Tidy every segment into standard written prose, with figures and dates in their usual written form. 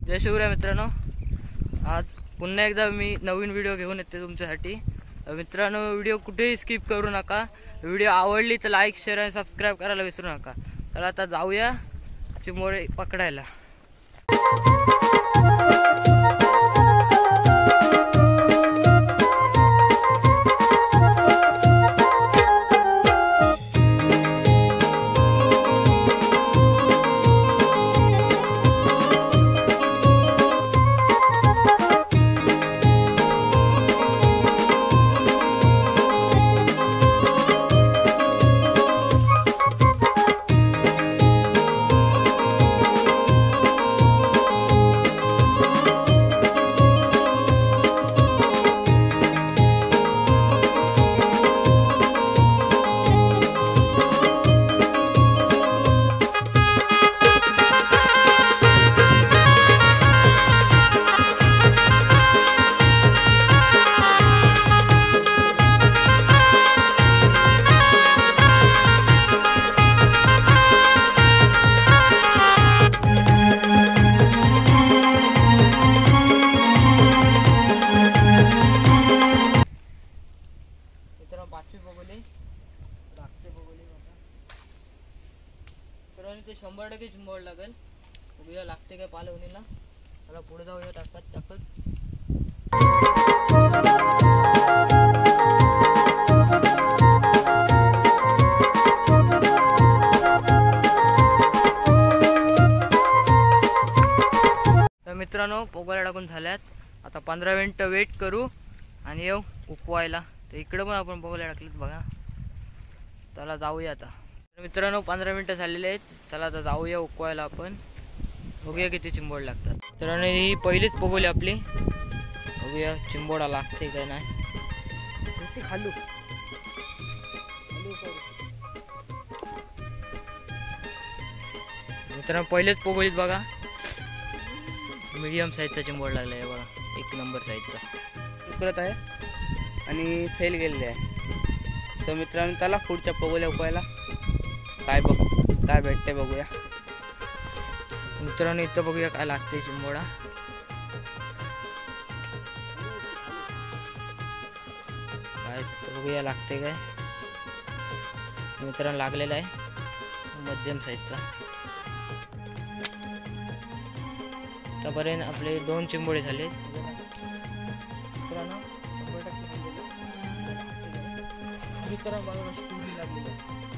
जय शिवराय मित्रांनो, आज पुन्हा एकदा मी नवीन व्हिडिओ घेऊन येते तुमच्यासाठी। मित्रांनो, व्हिडिओ कुठेही स्किप करू नका। व्हिडिओ आवडली तर लाईक, शेअर आणि सबस्क्राईब करायला विसरू नका। चला आता जाऊया चिंबोरे पकडायला। पाचवी बघूले लागते बघूले तर ते 100% चिंबोड लागेल। बघूया लागते काय पालवणीला। चला पुढे जाऊया टाकत टाकत। तर मित्रांनो, पोगोल्या टाकून झाल्यात। आता 15 मिनिटं वेट करू आणि येऊ उपवायला। तर इकडे पण आपण पोगोल्या टाकलेत बघा। चला जाऊया आता। मित्रांनो, 15 मिनिटं झालेले आहेत। चला आता जाऊया उकवायला आपण। बघूया किती चिंबोड लागतात। मित्रांनो, ही पहिलीच पोगोली आपली। बघूया चिंबोडा लागते काय नाही। खालू मित्रांनो, पहिलेच पोगोलीत बघा मीडियम साईजचा चिंबोड लागला आहे बघा। 1 नंबर साईजचा करत आहे आणि फेल गेलेले आहे। तर मित्रांनो, त्याला पुढच्या पोगोल्या उकवायला काय भेटते बघूया। मित्रांनो, इथं बघूया काय लागते चिंबोडा। काय बघूया लागते काय। मित्रांनो, लागलेला आहे मध्यम साईजचा। आतापर्यंत आपले 2 चिंबोडे झाले। मित्रांनो,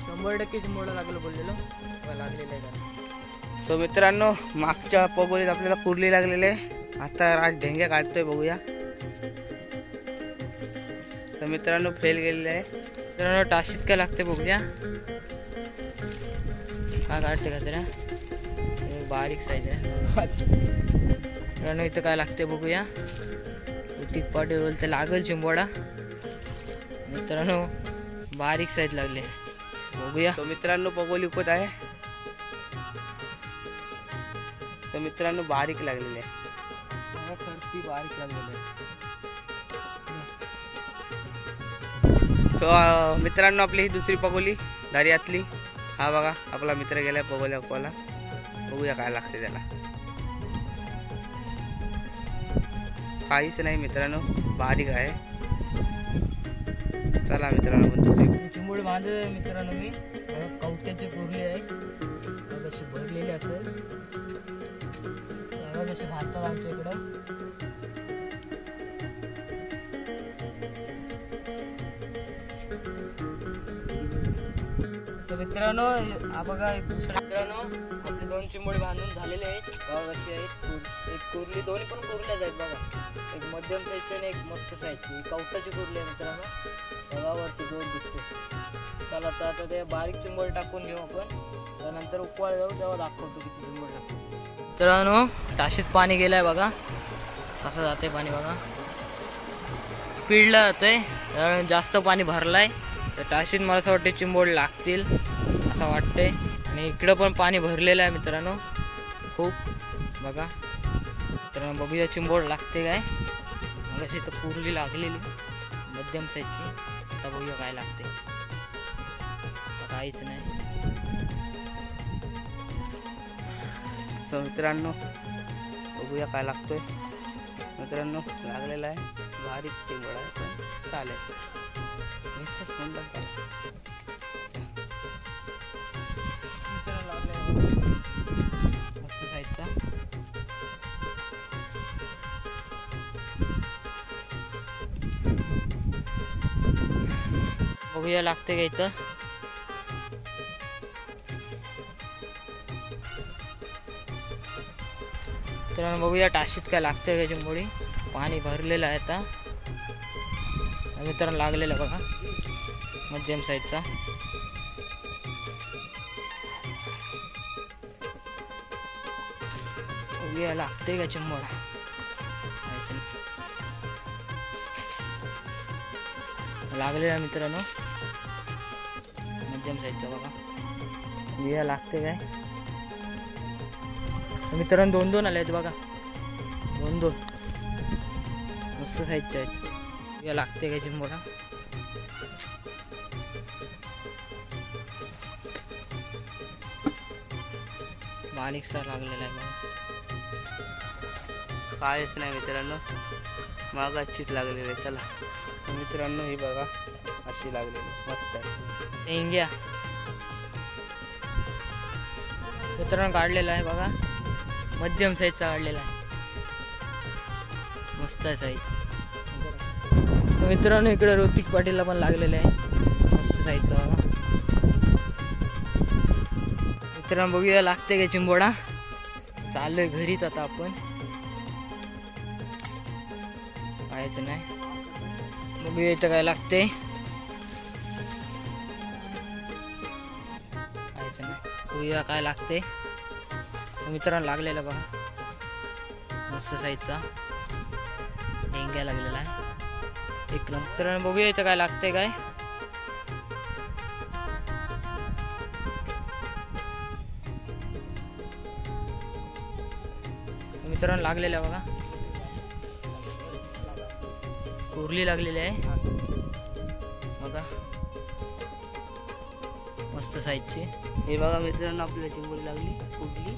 100% चिंबोडा लागलं बोललेलो लागलेलं आहे का। तो मित्रांनो, मागच्या पोगोलीत आपल्याला कुर्ली लागलेले आहे। आता राज ढेंगे काढतोय बघूया। तर मित्रांनो, फेल गेलेले आहे। मित्रांनो, टाशीत काय लागते बघूया। काय काढते का तरी बारीक साईज आहे। मित्रांनो, इथं काय लागते बघूया। उतीक पाटी बोलते लागल चिंबोडा। मित्रांनो, बारीक साईज लागले बघूया। तो मित्रांनो, पोगोली उकवत आहे। तर मित्रांनो, बारीक लागलेले आहे। खरती बारीक लागलेले आहे। तो मित्रांनो, आपली ही दुसरी पोगोली दर्यातली। हा बघा, आपला मित्र गेलाय पोगोल्या उकवायला। बघूया काय लागते त्याला। काहीच नाही मित्रांनो, बारीक आहे। चला मित्रांनो, आपण दुसरी चिंबोड बांधले मित्रांनो। मी कवट्याची कुर्ली आहे कशी भरलेली असेल कशी भाजतात आमच्या इकडं। तर मित्रांनो, हा बघा एक दुसरा। मित्रांनो, आपले 2 चिंबोडे बांधून झालेले आहेत बघा कशी आहेत। एक कुर्ली, दोन्ही पण कुर्ल्याच आहेत बघा। एक मध्यम साईजची आणि एक मस्त साईजची कवटाची कुर्ली आहे मित्रांनो। बघा वरती गोल दिसते। चला आता ते बारीक चिंबोड टाकून घेऊ आपण। त्यानंतर उकवायला जाऊ तेव्हा दाखवतो किती चिंबोड टाकतो। मित्रांनो, टाशीत पाणी गेलाय बघा। कसं जाते पाणी बघा, स्पीडला जातंय। कारण जास्त पाणी भरलाय तर टाशीत मला असं वाटते चिंबोड लागतील असं वाटतंय। आणि इकडं पण पाणी भरलेलं आहे मित्रांनो खूप बघा। मित्रांनो, बघूया चिंबोड लागते काय। मग अशी तर कुर्ली लागलेली मध्यम साईजची। आता बघूया काय लागते। काहीच नाही। मित्रांनो, बघूया काय लागतोय. मित्रांनो लागलेला आहे, बारीक चिंबोडा आहे पण चालेल. मित्रांनो लागले मस्त साईजचा. बघूया लागते का इथं. तर बघूया टाशीत काय लागते का चिंबोडी. पाणी भरलेलं आहे आता. मित्रांनो लागलेलं बघा मध्यम साईजचा. बघूया लागते का चिंबोडा. लागलेला मित्रांनो मध्यम साईजचा बघा. बघूया लागते काय. मित्रांनो 2-2 आले आहेत बघा. 2-2 मस्त साईजचे आहेत. या लागते का चिंबोडा. बारीकसा लागलेला आहे बघा. काहीच नाही मित्रांनो, मागाचीच लागलेली आहे. चला तर मित्रांनो ही बघा अशी लागलेली मस्त आहे. इंग्या मित्रांनो काढलेला आहे बघा. मध्यम साईजचा काढलेला आहे. मस्त आहे साईज. मित्रांनो इकडे ऋतिक पाटीलला पण लागलेलं आहे मस्त साईजचा बघा. मित्रांनो बघूया लागते का चिंबोडा. चाललोय घरीच आता आपण. पाहायचं नाही. बघूया इथं काय लागते. पाहायचं नाही. बघूया काय लागते. मित्रांनो लागलेला बघा मस्त साईजचा डेंग्या लागलेला आहे. एक नंतर बघूया इथं काय लागते काय. मित्रांनो लागलेला बघा. कुर्ली लागलेली आहे बघा मस्त साईजची. हे बघा मित्रांनो आपल्याला चिंबोडी लागली कुठली.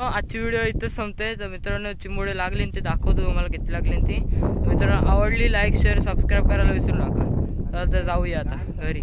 आजची व्हिडिओ इथंच संपते. तर मित्रांनो चिंबोडे लागले ते दाखवतो तुम्हाला किती लागले ते. मित्रांनो आवडली लाईक शेअर सबस्क्राईब करायला विसरू नका. तर जाऊया आता घरी.